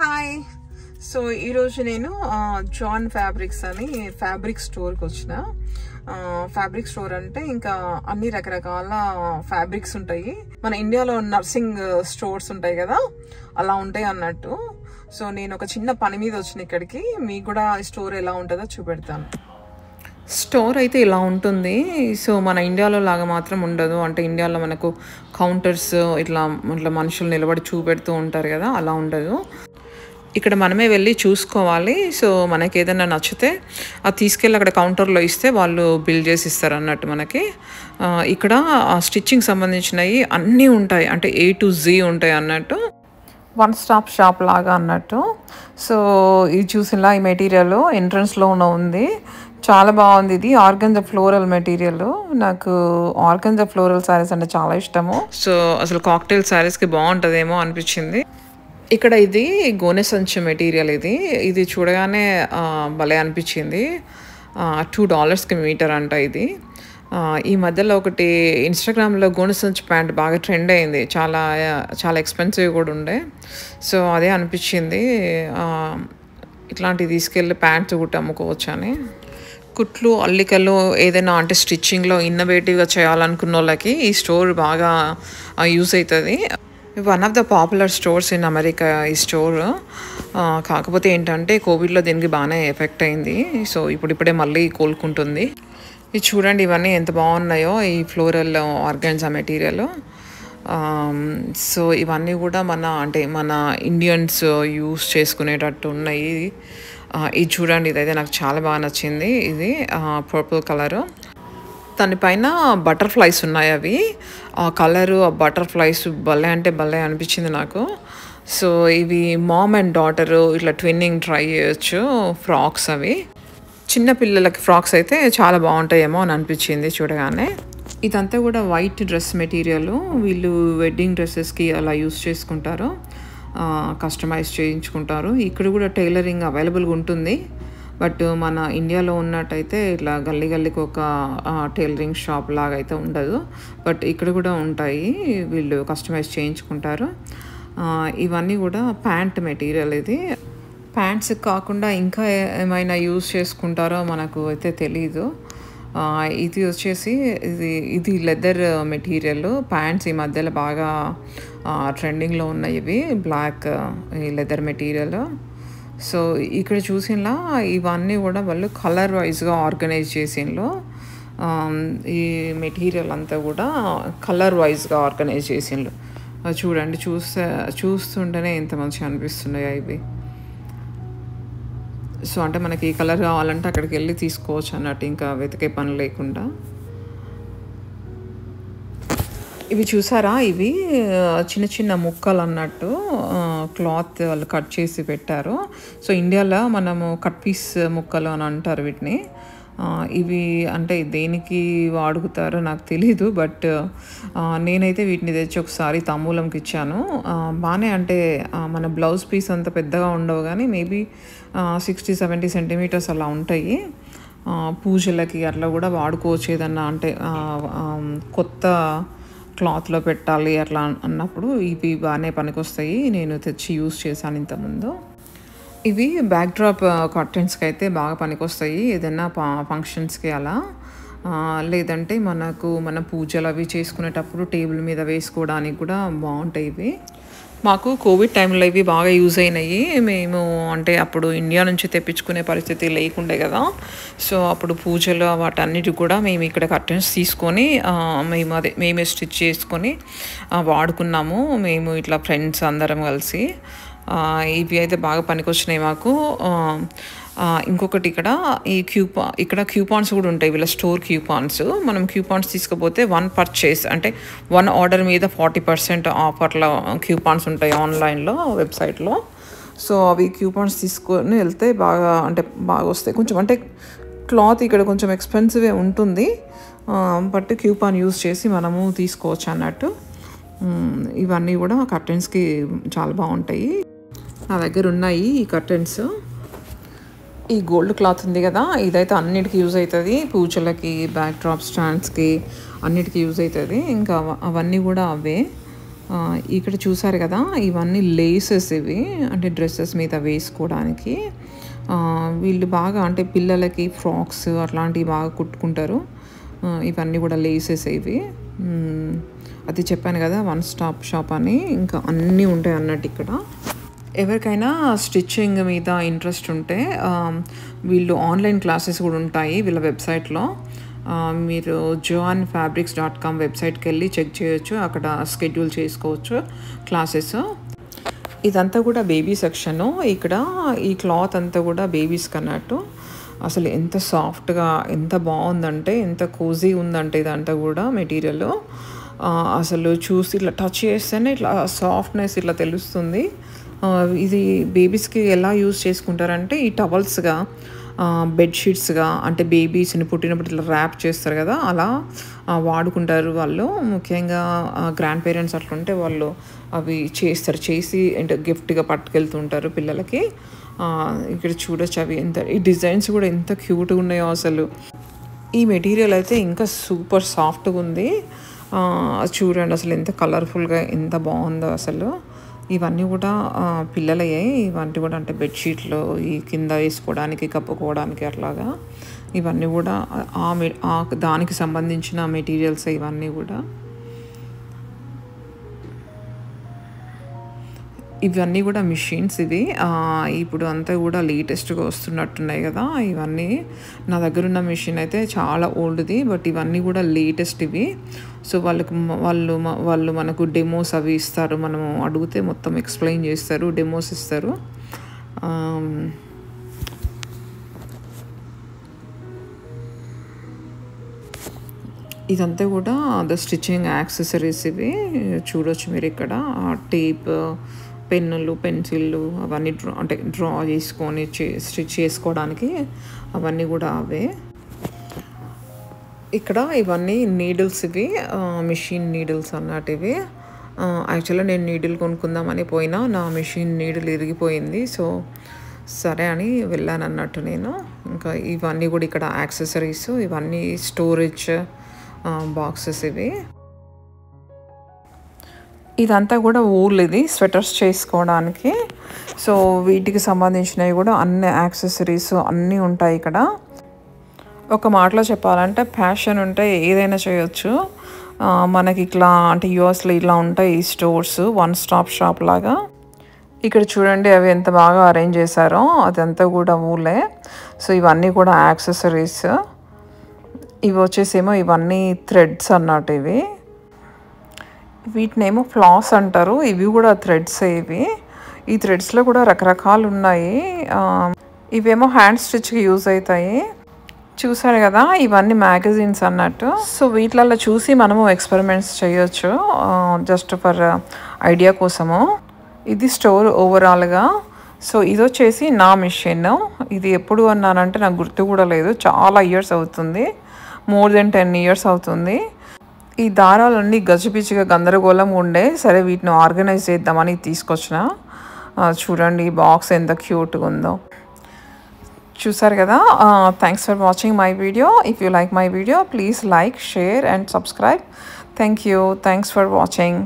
Hi. So ఈరోజు నేను John fabrics అని ఫ్యాబ్రిక్ స్టోర్కి వచ్చిన. ఫ్యాబ్రిక్ స్టోర్ అంటే ఇంకా అన్ని రకరకాల ఫ్యాబ్రిక్స్ ఉంటాయి. మన ఇండియాలో నర్సింగ్ స్టోర్స్ ఉంటాయి కదా, అలా ఉంటాయి అన్నట్టు. సో నేను ఒక చిన్న పని మీద వచ్చిన ఇక్కడికి. మీకు కూడా ఈ స్టోర్ ఎలా ఉంటుందో చూపెడతాను. స్టోర్ అయితే ఇలా ఉంటుంది. సో మన ఇండియాలో లాగా మాత్రం ఉండదు. అంటే ఇండియాలో మనకు కౌంటర్స్ ఇట్లా మనుషులు నిలబడి చూపెడుతూ ఉంటారు కదా, అలా ఉండదు. ఇక్కడ మనమే వెళ్ళి చూసుకోవాలి. సో మనకి ఏదైనా నచ్చితే అది తీసుకెళ్ళి అక్కడ కౌంటర్లో ఇస్తే వాళ్ళు బిల్ చేసి ఇస్తారు అన్నట్టు మనకి. ఇక్కడ స్టిచ్చింగ్ సంబంధించినవి అన్నీ ఉంటాయి, అంటే A to Z ఉంటాయి అన్నట్టు. వన్ స్టాప్ షాప్ లాగా అన్నట్టు. సో ఇది చూసినా ఈ మెటీరియల్ ఎంట్రన్స్లో ఉంది, చాలా బాగుంది. ఇది ఆర్గంజా ఫ్లోరల్ మెటీరియల్. నాకు ఆర్గంజా ఫ్లోరల్ శారీస్ అంటే చాలా ఇష్టము. సో అసలు కాక్టైల్ శారీస్కి బాగుంటుందేమో అనిపించింది. ఇక్కడ ఇది గోనె సంచి మెటీరియల్. ఇది చూడగానే భలే అనిపించింది. $2కి మీటర్ అంట ఇది. ఈ మధ్యలో ఒకటి ఇన్స్టాగ్రామ్లో గోనె సంచి ప్యాంట్ బాగా ట్రెండ్ అయింది, చాలా చాలా ఎక్స్పెన్సివ్ కూడా ఉండే. సో అదే అనిపించింది ఇట్లాంటివి తీసుకెళ్ళి ప్యాంట్స్ కూడా అమ్ముకోవచ్చు అని. కుట్లు అల్లికలు ఏదైనా అంటే స్టిచ్చింగ్లో ఇన్నోవేటివ్గా చేయాలనుకున్న వాళ్ళకి ఈ స్టోర్ బాగా యూస్ అవుతుంది. One of the popular stores in America ఈ స్టోర్. కాకపోతే ఏంటంటే కోవిడ్లో దీనికి బాగానే ఎఫెక్ట్ అయింది. సో ఇప్పుడిప్పుడే మళ్ళీ కోలుకుంటుంది. ఇది చూడండి, ఇవన్నీ ఎంత బాగున్నాయో ఈ ఫ్లోరల్ ఆర్గాన్జా మెటీరియల్. సో ఇవన్నీ కూడా మన ఇండియన్స్ యూస్ చేసుకునేటట్టు ఉన్నాయి. ఇది చూడండి, ఇదైతే నాకు చాలా బాగా నచ్చింది. ఇది పర్పుల్ కలరు, దానిపైన బటర్ఫ్లైస్ ఉన్నాయి. అవి ఆ కలరు, ఆ బటర్ఫ్లైస్ భలే అంటే భలే అనిపించింది నాకు. సో ఇవి మామ్ అండ్ డాటరు ఇట్లా ట్విన్నింగ్ ట్రై చేయొచ్చు ఫ్రాక్స్. అవి చిన్న పిల్లలకి ఫ్రాక్స్ అయితే చాలా బాగుంటాయేమో అని అనిపించింది చూడగానే. ఇదంతా కూడా వైట్ డ్రెస్ మెటీరియల్. వీళ్ళు వెడ్డింగ్ డ్రెస్సెస్కి అలా యూస్ చేసుకుంటారు, కస్టమైజ్ చేయించుకుంటారు. ఇక్కడ కూడా టైలరింగ్ అవైలబుల్గా ఉంటుంది. బట్ మన ఇండియాలో ఉన్నట్టయితే ఇట్లా గల్లీ గల్లీకి ఒక టైలరింగ్ షాప్ లాగా అయితే ఉండదు. బట్ ఇక్కడ కూడా ఉంటాయి, వీళ్ళు కస్టమైజ్ చేయించుకుంటారు. ఇవన్నీ కూడా ప్యాంట్ మెటీరియల్. ఇది ప్యాంట్స్ కాకుండా ఇంకా ఏమైనా యూజ్ చేసుకుంటారో మనకు అయితే తెలీదు. ఇది వచ్చేసి ఇది లెదర్ మెటీరియల్. ప్యాంట్స్ ఈ మధ్యలో బాగా ట్రెండింగ్లో ఉన్నాయి ఇవి, బ్లాక్ ఈ లెదర్ మెటీరియల్. సో ఇక్కడ చూసినా ఇవన్నీ కూడా వాళ్ళు కలర్ వైజ్గా ఆర్గనైజ్ చేసిండ్రు. ఈ మెటీరియల్ అంతా కూడా కలర్ వైజ్గా ఆర్గనైజ్ చేసిండ్రు. చూడండి, చూస్తుంటేనే ఎంత మంచిగా అనిపిస్తున్నాయో ఇవి. సో అంటే మనకి ఈ కలర్ కావాలంటే అక్కడికి వెళ్ళి తీసుకోవచ్చు అన్నట్టు, ఇంకా వెతికే పని లేకుండా. ఇవి చూసారా, ఇవి చిన్న చిన్న ముక్కలు అన్నట్టు క్లాత్ వాళ్ళు కట్ చేసి పెట్టారు. సో ఇండియాలో మనము కట్ పీస్ ముక్కలు అని అంటారు వీటిని. ఇవి అంటే దేనికి వాడుతారో నాకు తెలీదు. బట్ నేనైతే వీటిని తెచ్చి ఒకసారి తాంబూలంకి ఇచ్చాను. బాగానే అంటే మన బ్లౌజ్ పీస్ అంత పెద్దగా ఉండవు కానీ మేబీ 60-70 సెంటీమీటర్స్ అలా ఉంటాయి. పూజలకి అట్లా కూడా వాడుకోవచ్చు. ఏదన్నా అంటే కొత్త క్లాత్లో పెట్టాలి అట్లా అన్నప్పుడు ఇవి బాగానే పనికొస్తాయి. నేను తెచ్చి యూస్ చేశాను ఇంతకుముందు. ఇవి బ్యాక్ డ్రాప్ కర్టెన్స్కి అయితే బాగా పనికొస్తాయి, ఏదైనా ఫంక్షన్స్కి అలా. లేదంటే మన పూజలు అవి చేసుకునేటప్పుడు టేబుల్ మీద వేసుకోవడానికి కూడా బాగుంటాయి ఇవి. మాకు కోవిడ్ టైంలో ఇవి బాగా యూజ్ అయినాయి. మేము అంటే అప్పుడు ఇండియా నుంచి తెప్పించుకునే పరిస్థితి లేకుండే కదా. సో అప్పుడు పూజలు వాటన్నిటి కూడా మేము ఇక్కడ కర్టెన్స్ తీసుకొని మేమే స్టిచ్ చేసుకొని వాడుకున్నాము. మేము ఇట్లా ఫ్రెండ్స్ అందరం కలిసి. ఇవి అయితే బాగా పనికొచ్చినాయి మాకు. ఇంకొకటి ఇక్కడ క్యూపాన్స్ కూడా ఉంటాయి, వీళ్ళ స్టోర్ క్యూపాన్స్. మనం క్యూపాన్స్ తీసుకపోతే 1 పర్చేస్ అంటే 1 ఆర్డర్ మీద 40% ఆఫర్లో క్యూపాన్స్ ఉంటాయి ఆన్లైన్లో, వెబ్సైట్లో. సో అవి క్యూపాన్స్ తీసుకొని వెళ్తే బాగా వస్తాయి. కొంచెం అంటే క్లాత్ ఇక్కడ కొంచెం ఎక్స్పెన్సివే ఉంటుంది, బట్ క్యూపాన్ యూస్ చేసి మనము తీసుకోవచ్చు అన్నట్టు. ఇవన్నీ కూడా కర్టెన్స్కి చాలా బాగుంటాయి. నా దగ్గర ఉన్నాయి ఈ కర్టెన్స్. ఈ గోల్డ్ క్లాత్ ఉంది కదా, ఇదైతే అన్నిటికీ యూజ్ అవుతుంది. పూజలకి, బ్యాక్ డ్రాప్ స్టాండ్స్కి అన్నిటికీ యూజ్ అవుతుంది. ఇంకా అవన్నీ కూడా అవే. ఇక్కడ చూసారు కదా, ఇవన్నీ లేసెస్ ఇవి, అంటే డ్రెస్సెస్ మీద వేసుకోవడానికి. వీళ్ళు బాగా అంటే పిల్లలకి ఫ్రాక్స్ అట్లాంటివి బాగా కుట్టుకుంటారు. ఇవన్నీ కూడా లేసెస్ ఇవి. అది చెప్పాను కదా, వన్ స్టాప్ షాప్ అని. ఇంకా అన్నీ ఉంటాయి అన్నట్టు ఇక్కడ. ఎవరికైనా స్టిచ్చింగ్ మీద ఇంట్రెస్ట్ ఉంటే వీళ్ళు ఆన్లైన్ క్లాసెస్ కూడా ఉంటాయి వీళ్ళ వెబ్సైట్లో. మీరు joanfabrics.com వెబ్సైట్కి వెళ్ళి చెక్ చేయొచ్చు. అక్కడ షెడ్యూల్ చేసుకోవచ్చు క్లాసెస్. ఇదంతా కూడా బేబీ సెక్షను. ఇక్కడ ఈ క్లాత్ అంతా కూడా బేబీస్కి అన్నట్టు. అసలు ఎంత సాఫ్ట్గా, ఎంత బాగుందంటే, ఎంత కోజీ ఉందంటే ఇదంతా కూడా మెటీరియల్. అసలు చూసి ఇట్లా టచ్ చేస్తేనే ఇట్లా సాఫ్ట్నెస్ ఇట్లా తెలుస్తుంది. ఇది బేబీస్కి ఎలా యూజ్ చేసుకుంటారంటే ఈ టవల్స్గా, బెడ్షీట్స్గా, అంటే బేబీస్ని పుట్టినప్పుడు ఇట్లా ర్యాప్ చేస్తారు కదా, అలా వాడుకుంటారు వాళ్ళు. ముఖ్యంగా గ్రాండ్ పేరెంట్స్ అట్లుంటే వాళ్ళు అవి చేసి అంటే గిఫ్ట్గా పట్టుకెళ్తుంటారు పిల్లలకి. ఇక్కడ చూడొచ్చు అవి ఎంత, ఈ డిజైన్స్ కూడా ఎంత క్యూట్గా ఉన్నాయో అసలు. ఈ మెటీరియల్ అయితే ఇంకా సూపర్ సాఫ్ట్గా ఉంది. చూడండి అసలు ఎంత కలర్ఫుల్గా, ఎంత బాగుందో అసలు. ఇవన్నీ కూడా పిల్లలయ్యాయి. ఇవన్నీ కూడా అంటే బెడ్షీట్లు, ఈ కింద వేసుకోవడానికి, కప్పుకోవడానికి అట్లాగా. ఇవన్నీ కూడా దానికి సంబంధించిన మెటీరియల్స్ ఇవన్నీ కూడా. ఇవన్నీ కూడా మిషన్స్ ఇవి. ఇప్పుడు అంతా కూడా లేటెస్ట్గా వస్తున్నట్టున్నాయి కదా ఇవన్నీ. నా దగ్గర ఉన్న మిషన్ అయితే చాలా ఓల్డ్ది, బట్ ఇవన్నీ కూడా లేటెస్ట్ ఇవి. సో వాళ్ళు మనకు డెమోస్ అవి ఇస్తారు. మనము అడిగితే మొత్తం ఎక్స్ప్లెయిన్ చేస్తారు, డెమోస్ ఇస్తారు. ఇదంతా కూడా ద స్టిచ్చింగ్ యాక్సెసరీస్ ఇవి. చూడొచ్చు మీరు ఇక్కడ. టేప్, పెన్నులు, పెన్సిళ్ళు అవన్నీ డ్రా చేసుకొని స్టిచ్ చేసుకోవడానికి అవన్నీ కూడా అవే. ఇక్కడ ఇవన్నీ నీడిల్స్ ఇవి, మిషన్ నీడిల్స్ అన్నట్టు ఇవి. యాక్చువల్గా నేను నీడిల్ కొనుక్కుందామని పోయినా నా మిషన్ నీడిల్ ఇరిగిపోయింది. సో సరే అని వెళ్ళాను అన్నట్టు నేను. ఇంకా ఇవన్నీ కూడా ఇక్కడ యాక్సెసరీస్, ఇవన్నీ స్టోరేజ్ బాక్సెస్ ఇవి. ఇదంతా కూడా ఊల్, ఇది స్వెటర్స్ చేసుకోవడానికి. సో వీటికి సంబంధించినవి కూడా అన్ని యాక్సెసరీస్ అన్నీ ఉంటాయి ఇక్కడ. ఒక మాటలో చెప్పాలంటే ప్యాషన్ ఉంటే ఏదైనా చేయొచ్చు. మనకి ఇట్లా అంటే యూఎస్లో ఇలా ఉంటాయి ఈ స్టోర్స్, వన్ స్టాప్ షాప్ లాగా. ఇక్కడ చూడండి అవి ఎంత బాగా అరేంజ్ చేశారో, అదంతా కూడా ఊలే. సో ఇవన్నీ కూడా యాక్సెసరీస్. ఇవి వచ్చేసేమో ఇవన్నీ థ్రెడ్స్ అన్నట్టు ఇవి. వీటినేమో ఫ్లాస్ అంటారు. ఇవి కూడా థ్రెడ్స్ ఇవి. ఈ థ్రెడ్స్లో కూడా రకరకాలు ఉన్నాయి. ఇవేమో హ్యాండ్ స్టిచ్కి యూజ్ అవుతాయి. చూసారు కదా, ఇవన్నీ మ్యాగజైన్స్ అన్నట్టు. సో వీటిలలో చూసి మనము ఎక్స్పెరిమెంట్స్ చేయొచ్చు, జస్ట్ ఫర్ ఐడియా కోసము. ఇది స్టోర్ ఓవరాల్గా. సో ఇది వచ్చేసి నా మిషన్. ఇది ఎప్పుడు అన్నానంటే నాకు గుర్తు కూడా లేదు, చాలా ఇయర్స్ అవుతుంది, మోర్ దెన్ 10 years అవుతుంది. ఈ దారాలన్నీ గజిబిజిగా గందరగోళం ఉండే, సరే వీటిని ఆర్గనైజ్ చేద్దామని తీసుకొచ్చిన. చూడండి ఈ బాక్స్ ఎంత క్యూట్గా ఉందో. చూసారు కదా. Thanks for watching my video. If you like my video please like, share and subscribe. Thank you. Thanks for watching.